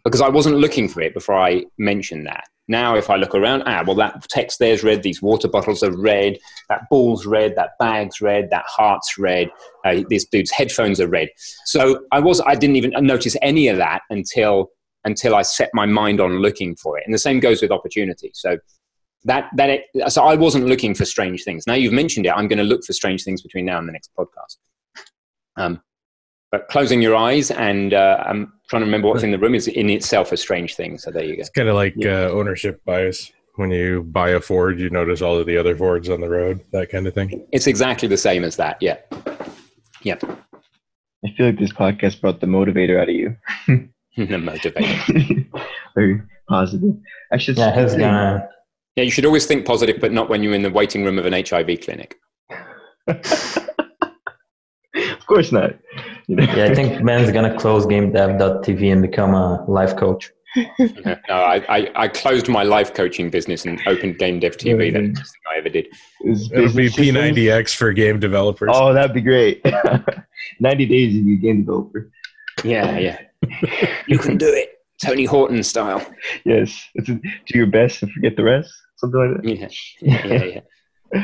because I wasn't looking for it before I mentioned that. Now, if I look around, well, that text there's red, these water bottles are red, that ball's red, that bag's red, that heart's red, this dude's headphones are red. So I didn't even notice any of that until I set my mind on looking for it. And the same goes with opportunity. So so I wasn't looking for strange things. Now you've mentioned it, I'm going to look for strange things between now and the next podcast. But closing your eyes and I'm trying to remember what's in the room is in itself a strange thing. So there you go. It's kind of like ownership bias. When you buy a Ford, you notice all of the other Fords on the road, that kind of thing. It's exactly the same as that. Yeah. Yep. I feel like this podcast brought the motivator out of you. The motivator. Very positive. Yeah, you should always think positive, but not when you're in the waiting room of an HIV clinic. Of course not. You know? Yeah, I think Ben's going to close GameDev.tv and become a life coach. No, I closed my life coaching business and opened GameDev.tv. That's the best thing I ever did. It'll be P90X for game developers. Oh, that'd be great. 90 days you'd be a game developer. Yeah. You can do it. Tony Horton style. Yes. Do your best and forget the rest. Something like that. Yeah.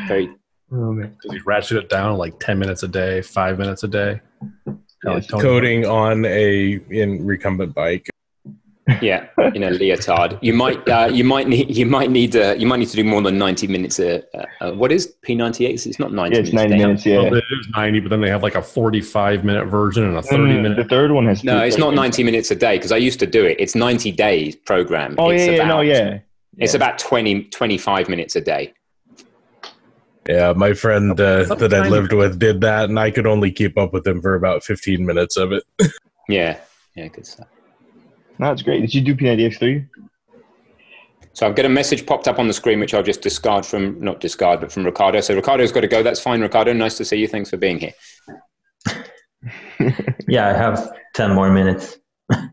Very. Oh, man. Does he ratchet it down like 10 minutes a day, 5 minutes a day? Yes. Coding on in recumbent bike. Yeah, in a leotard. You might need to do more than 90 minutes. What is P98? It's not 90 minutes. It's 90 minutes. Yeah, well, it is 90, but then they have like a 45-minute version and a 30-minute. The third one has. No, it's not 90 minutes a day because I used to do it. It's 90 days program. Oh, it's It's about 25 minutes a day. Yeah, my friend that I lived with did that, and I could only keep up with him for about 15 minutes of it. Yeah, good stuff. No, that's great. Did you do P90X3? So I've got a message popped up on the screen, which I'll just from Ricardo. So Ricardo's got to go. That's fine, Ricardo. Nice to see you. Thanks for being here. Yeah, I have 10 more minutes.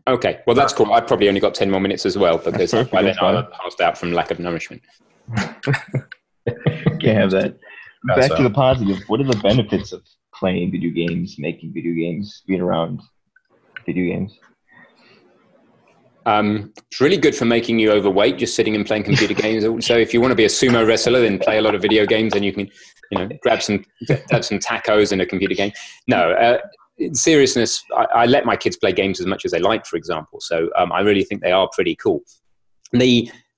Okay, well, that's cool. I've probably only got 10 more minutes as well because by then I'll have passed out from lack of nourishment. Can't have that. Back to the positive. What are the benefits of playing video games, making video games, being around video games? It's really good for making you overweight, just sitting and playing computer games. So if you want to be a sumo wrestler, then play a lot of video games and you can, grab some tacos and a computer game. No, in seriousness, I let my kids play games as much as they like, for example. So I really think they are pretty cool.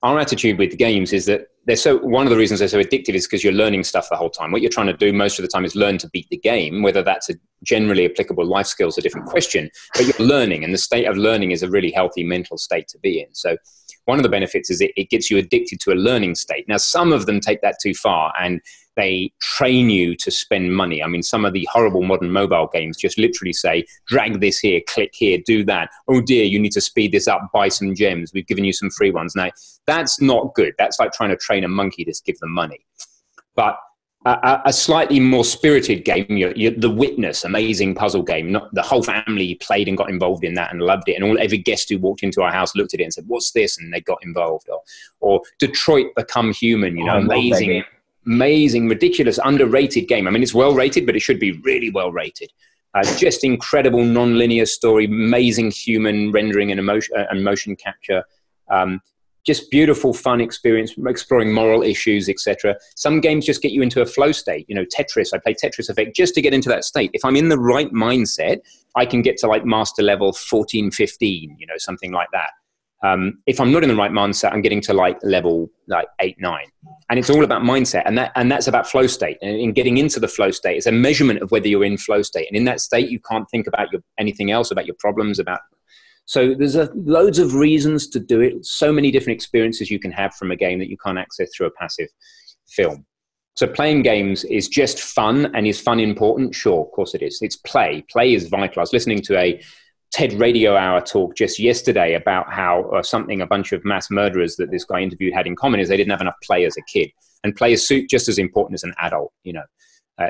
Our attitude with the games is that one of the reasons they're so addictive is because you're learning stuff the whole time. What you're trying to do most of the time is learn to beat the game. Whether that's a generally applicable life skill is a different question, but you're learning, and the state of learning is a really healthy mental state to be in. So one of the benefits is it gets you addicted to a learning state. Now, some of them take that too far, and they train you to spend money. I mean, some of the horrible modern mobile games just literally say, drag this here, click here, do that. Oh dear, you need to speed this up, buy some gems. We've given you some free ones. Now, that's not good. That's like trying to train a monkey to give them money. But a slightly more spirited game, The Witness, amazing puzzle game. Not the whole family played and got involved in that and loved it. And every guest who walked into our house looked at it and said, what's this? And they got involved. Or Detroit Become Human, amazing, ridiculous, underrated game. I mean, it's well rated, but it should be really well rated. Just incredible non-linear story, amazing human rendering and motion capture. Just beautiful, fun experience, exploring moral issues, etc. Some games just get you into a flow state. Tetris, I play Tetris Effect just to get into that state. If I'm in the right mindset, I can get to like master level 14, 15, something like that. If I'm not in the right mindset, I'm getting to like level 8, 9. And it's all about mindset. And that's about flow state. And in getting into the flow state, it's a measurement of whether you're in flow state. And in that state, you can't think about anything else, about your problems, So there's loads of reasons to do it. So many different experiences you can have from a game that you can't access through a passive film. So playing games is just fun. And is fun important? Sure, of course it is. It's play. Play is vital. I was listening to a TED Radio Hour talk just yesterday about how a bunch of mass murderers that this guy interviewed had in common is they didn't have enough play as a kid. And play is just as important as an adult. It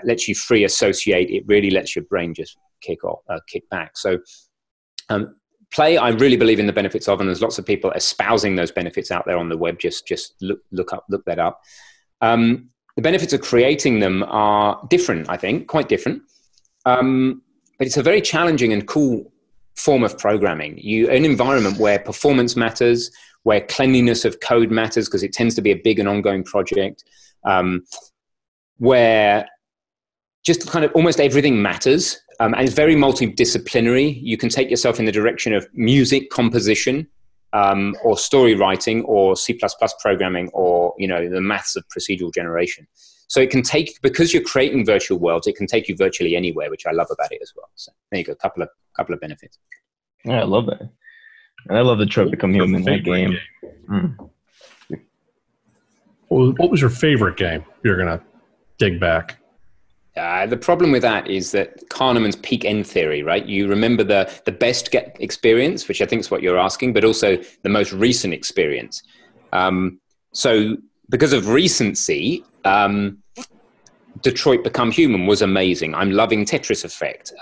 lets you free associate. It really lets your brain just kick back. So play, I really believe in the benefits of, and there's lots of people espousing those benefits out there on the web. Just look that up. The benefits of creating them are different, I think, quite different. But it's a very challenging and cool form of programming. An environment where performance matters, where cleanliness of code matters, because it tends to be a big and ongoing project, where just kind of almost everything matters. And it's very multidisciplinary. You can take yourself in the direction of music composition, or story writing, or C++ programming, or the maths of procedural generation. So it can because you're creating virtual worlds, it can take you virtually anywhere, which I love about it as well. So there you go, a couple of benefits. Yeah, I love that. And I love the Detroit Become Human in that game. What was your favorite game? You're gonna dig back. The problem with that is that Kahneman's peak end theory, right? You remember the best experience, which I think is what you're asking, but also the most recent experience. So because of recency, Detroit Become Human was amazing. I'm loving Tetris Effect.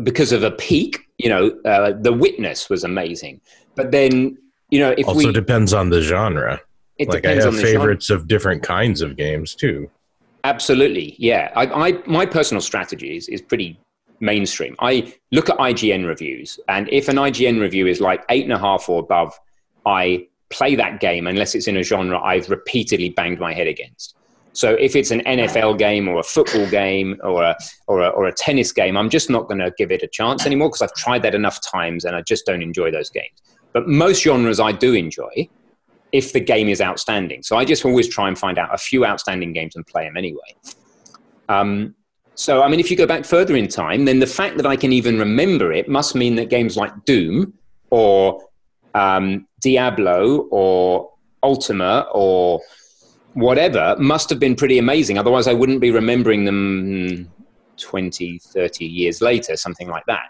Because of a peak, The Witness was amazing. But then, if also depends on the genre. It like depends I have on the favorites of different kinds of games too. Absolutely, yeah. My personal strategy is pretty mainstream. I look at IGN reviews, and if an IGN review is like 8.5 or above, I play that game unless it's in a genre I've repeatedly banged my head against. So if it's an NFL game or a football game or a tennis game, I'm just not going to give it a chance anymore because I've tried that enough times and I just don't enjoy those games. But most genres I do enjoy if the game is outstanding. So I just always try and find out a few outstanding games and play them anyway. So, I mean, if you go back further in time, then the fact that I can even remember it must mean that games like Doom or Diablo or Ultima or whatever must have been pretty amazing. Otherwise, I wouldn't be remembering them 20, 30 years later, something like that.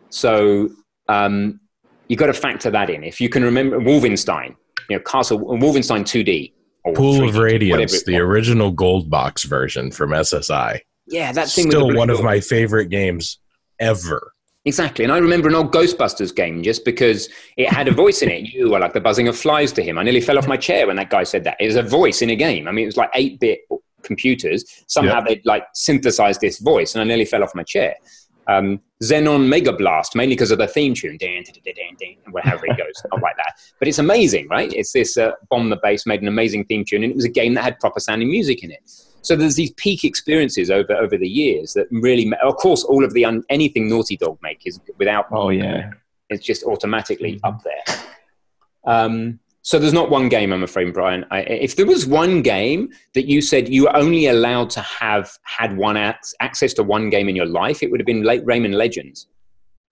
So you've got to factor that in. If you can remember Wolfenstein, Wolfenstein 2D. Or Pool 3D, of Radiance, the original gold box version from SSI. Yeah, that thing still was one of my favorite games ever. Exactly. And I remember an old Ghostbusters game just because it had a voice in it. You were like the buzzing of flies to him. I nearly fell off my chair when that guy said that. It was a voice in a game. I mean, it was like 8-bit computers. Somehow they'd like synthesized this voice and I nearly fell off my chair. Xenon Mega Blast, mainly because of the theme tune, however it goes, not like that. But it's amazing, right? It's this Bomb the Bass made an amazing theme tune, and it was a game that had proper sounding music in it. So there's these peak experiences over the years that really, of course, all of the anything Naughty Dog make is without. Oh yeah, it's just automatically up there. So there's not one game, I'm afraid, Brian. If there was one game that you said you were only allowed to have had access to one game in your life, it would have been Rayman Legends,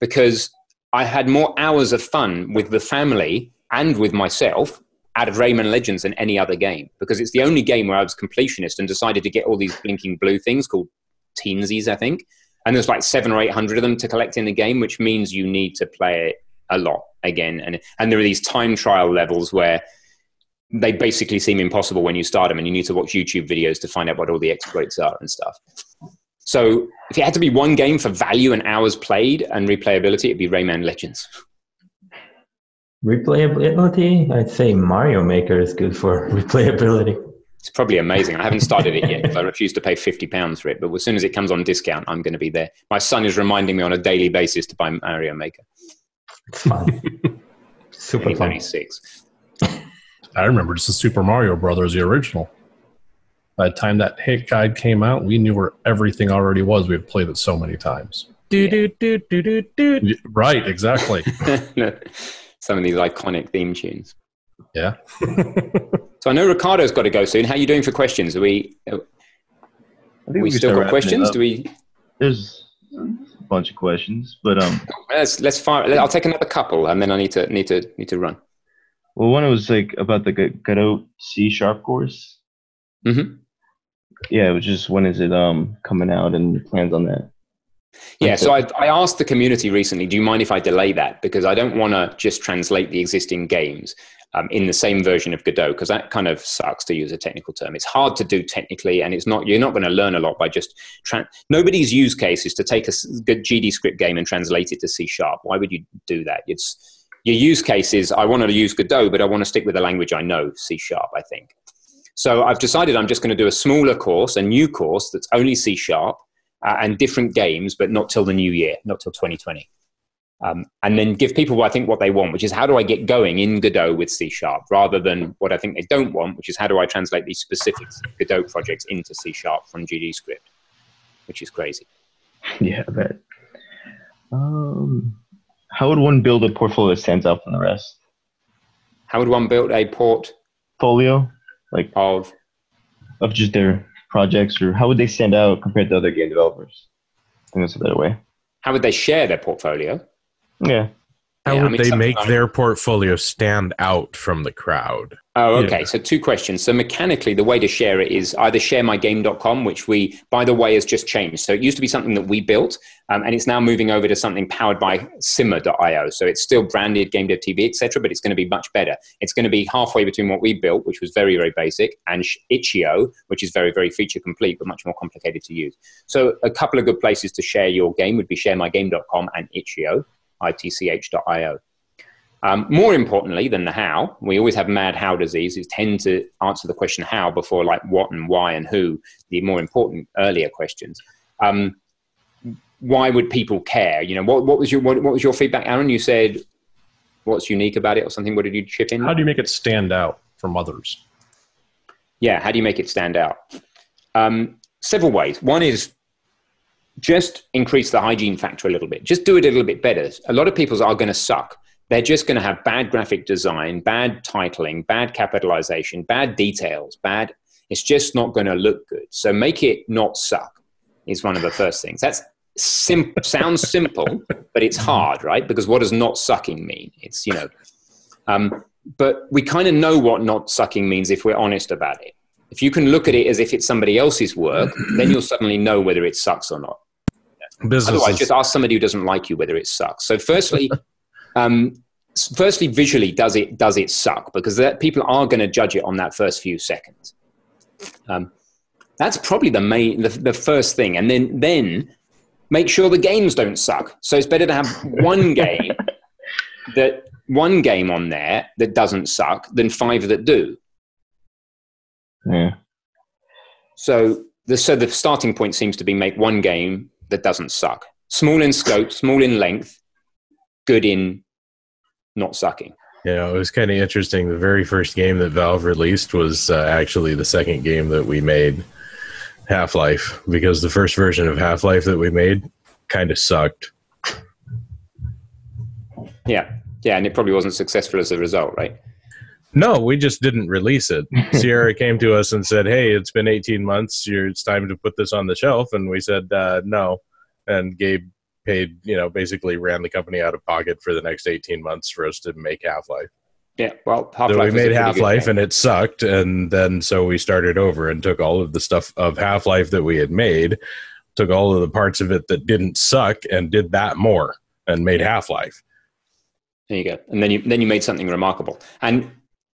because I had more hours of fun with the family and with myself out of Rayman Legends than any other game, because it's the only game where I was completionist and decided to get all these blinking blue things called teensies, I think. And there's like 700 or 800 of them to collect in the game, which means you need to play it a lot again. And there are these time trial levels where they basically seem impossible when you start them, and you need to watch YouTube videos to find out what all the exploits are and stuff. So if it had to be one game for value and hours played and replayability, it'd be Rayman Legends. Replayability? I'd say Mario Maker is good for replayability. It's probably amazing. I haven't started it yet because I refuse to pay £50 for it. But as soon as it comes on discount, I'm going to be there. My son is reminding me on a daily basis to buy Mario Maker. It's fun. Super fun. He's only 6. I remember just the Super Mario Brothers, the original. By the time that hit guide came out, we knew where everything already was. We had played it so many times. Right, exactly. Some of these iconic theme tunes. Yeah. So I know Ricardo's got to go soon. How are you doing for questions? Are we still got questions? There's a bunch of questions, but let's fire. I'll take another couple, and then I need to run. Well, one was like about the Godot C# course. Mm-hmm. Yeah, which is, when is it coming out, and plans on that? Yeah, so I asked the community recently, do you mind if I delay that? Because I don't want to just translate the existing games in the same version of Godot, because that kind of sucks, to use a technical term. It's hard to do technically, and you're not going to learn a lot by just... Nobody's use case is to take a good GD script game and translate it to C#. Why would you do that? Your use case is, I want to use Godot, but I want to stick with the language I know, C#, I think. So I've decided I'm just going to do a smaller course, a new course that's only C#, and different games, but not till the new year, not till 2020. And then give people, I think, what they want, which is how do I get going in Godot with C#, rather than what I think they don't want, which is how do I translate these specific Godot projects into C# from GD script, which is crazy. Yeah, I bet. How would one build a portfolio that stands out from the rest? How would one build a portfolio, like of just their projects, or how would they stand out compared to other game developers? I think that's a better way. How would they share their portfolio? Yeah. How would they make their portfolio stand out from the crowd? Oh, okay. Yeah. So 2 questions. So mechanically, the way to share it is either sharemygame.com, which we, by the way, has just changed. So it used to be something that we built, and it's now moving over to something powered by simmer.io. So it's still branded GameDev.tv, etc., but it's going to be much better. It's going to be halfway between what we built, which was very, very basic, and itch.io, which is very, very feature complete, but much more complicated to use. So a couple of good places to share your game would be sharemygame.com and itch.io, itch.io. More importantly than the how, we always have mad how disease. We tend to answer the question how before like what and why and who, the more important earlier questions. Why would people care? You know, what was your feedback, Aaron? You said what's unique about it or something. What did you chip in? How do you make it stand out from others? Yeah, how do you make it stand out? Several ways. One is just increase the hygiene factor a little bit. Just do it a little bit better. A lot of people's are going to suck. They're just going to have bad graphic design, bad titling, bad capitalization, bad details, it's just not going to look good. So make it not suck is one of the first things. That's sounds simple, but it's hard, right? Because what does not sucking mean? It's, but we kind of know what not sucking means if we're honest about it. If you can look at it as if it's somebody else's work, then you'll suddenly know whether it sucks or not. Otherwise, just ask somebody who doesn't like you whether it sucks. So firstly, visually, does it suck? Because people are going to judge it on that first few seconds. That's probably the first thing. And then make sure the games don't suck. So it's better to have one game on there that doesn't suck than 5 that do. Yeah. So the starting point seems to be make one game that doesn't suck. Small in scope, small in length, good in not sucking. Yeah, it was kind of interesting. The very first game that Valve released was actually the second game that we made, Half-Life, because the first version of Half-Life that we made kind of sucked. Yeah, and it probably wasn't successful as a result, right? No, we just didn't release it. Sierra came to us and said, hey, it's been 18 months. It's time to put this on the shelf. And we said, no. And Gabe paid, basically ran the company out of pocket for the next 18 months for us to make Half-Life. Yeah, well, Half-Life so we made Half-Life and it sucked. And then so we started over and took all of the stuff of Half-Life that we had made, took all of the parts of it that didn't suck and did that more and made Half-Life. There you go. And then you made something remarkable. And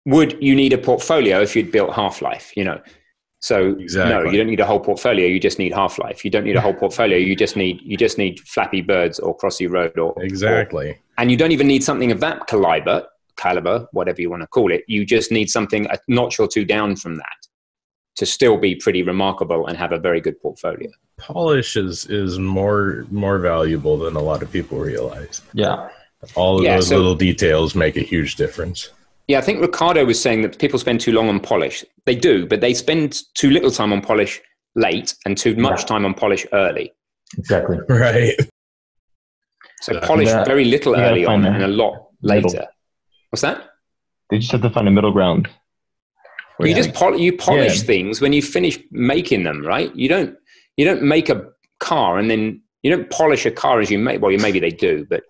would you need a portfolio if you'd built Half-Life, So exactly. No, you don't need a whole portfolio. You just need Half-Life. You don't need a whole portfolio. You just need Flappy Birds or Crossy Road exactly. And you don't even need something of that caliber, whatever you want to call it. You just need something a notch or two down from that to still be pretty remarkable and have a very good portfolio. Polish is more valuable than a lot of people realize. Yeah. All of those little details make a huge difference. Yeah, I think Ricardo was saying that people spend too long on polish. They do, but they spend too little time on polish late and too much time on polish early. Exactly. Right. So polish very little early on and a lot later. What's that? They just have to find a middle ground. You just polish things when you finish making them, right? You don't make a car and then you don't polish a car as you make. Well, maybe they do, but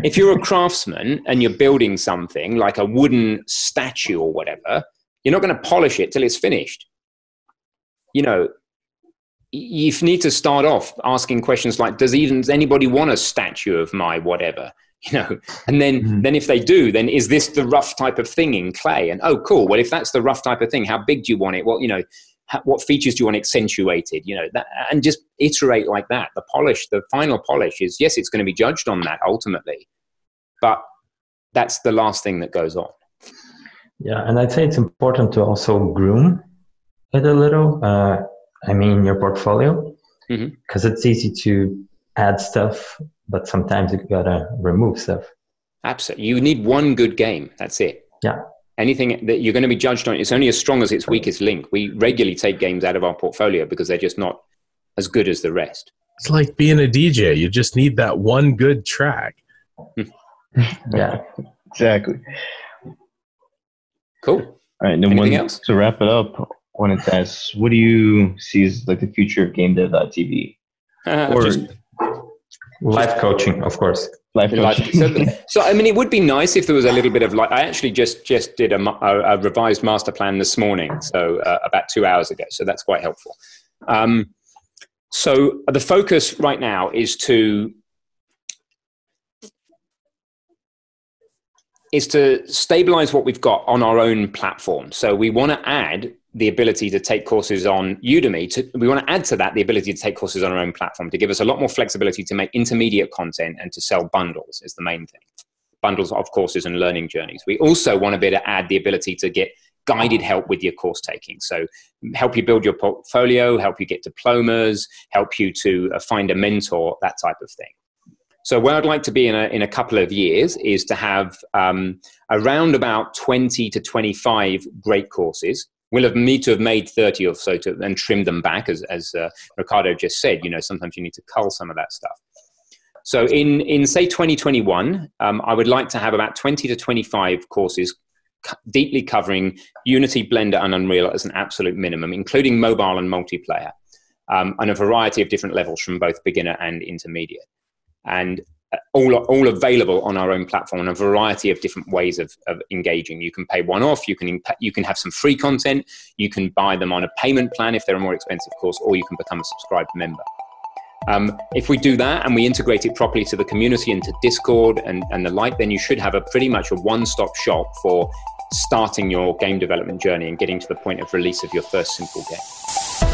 if you're a craftsman and you're building something like a wooden statue or whatever, you're not going to polish it till it's finished. You need to start off asking questions like, does anybody want a statue of my whatever? And then if they do, then is this the rough type of thing in clay? And oh, cool. Well, if that's the rough type of thing, how big do you want it? Well, what features do you want accentuated? And just iterate like that. The final polish is, yes, it's going to be judged on that ultimately, but that's the last thing that goes on. Yeah, and I'd say it's important to also groom it a little. Your portfolio, because it's easy to add stuff, but sometimes you gotta remove stuff. Absolutely. You need one good game. That's it. Yeah. Anything that you're going to be judged on, it's only as strong as its weakest link. We regularly take games out of our portfolio because they're just not as good as the rest. It's like being a DJ. You just need that one good track. Yeah, exactly. Cool. All right. Anything else? To wrap it up, I wanted to ask, what do you see as like the future of GameDev.tv? Life coaching, of course. Life coaching. So, it would be nice if there was a little bit of I actually just did a revised master plan this morning, so about 2 hours ago. So that's quite helpful. So the focus right now is to stabilize what we've got on our own platform. So we want to add the ability to take courses on Udemy. We want to add to that the ability to take courses on our own platform to give us a lot more flexibility to make intermediate content and to sell bundles is the main thing. Bundles of courses and learning journeys. We also want to be able to add the ability to get guided help with your course taking. So help you build your portfolio, help you get diplomas, help you to find a mentor, that type of thing. So where I'd like to be in a couple of years is to have around about 20 to 25 great courses. We'll need to have made 30 or so and trim them back, as Ricardo just said. Sometimes you need to cull some of that stuff. So in say 2021, I would like to have about 20 to 25 courses deeply covering Unity, Blender, and Unreal as an absolute minimum, including mobile and multiplayer, and a variety of different levels from both beginner and intermediate. And all available on our own platform and a variety of different ways of engaging. You can pay one-off, you can have some free content, you can buy them on a payment plan if they're a more expensive course, or you can become a subscribed member. If we do that and we integrate it properly to the community and to Discord and the like, then you should have pretty much a one-stop shop for starting your game development journey and getting to the point of release of your first simple game.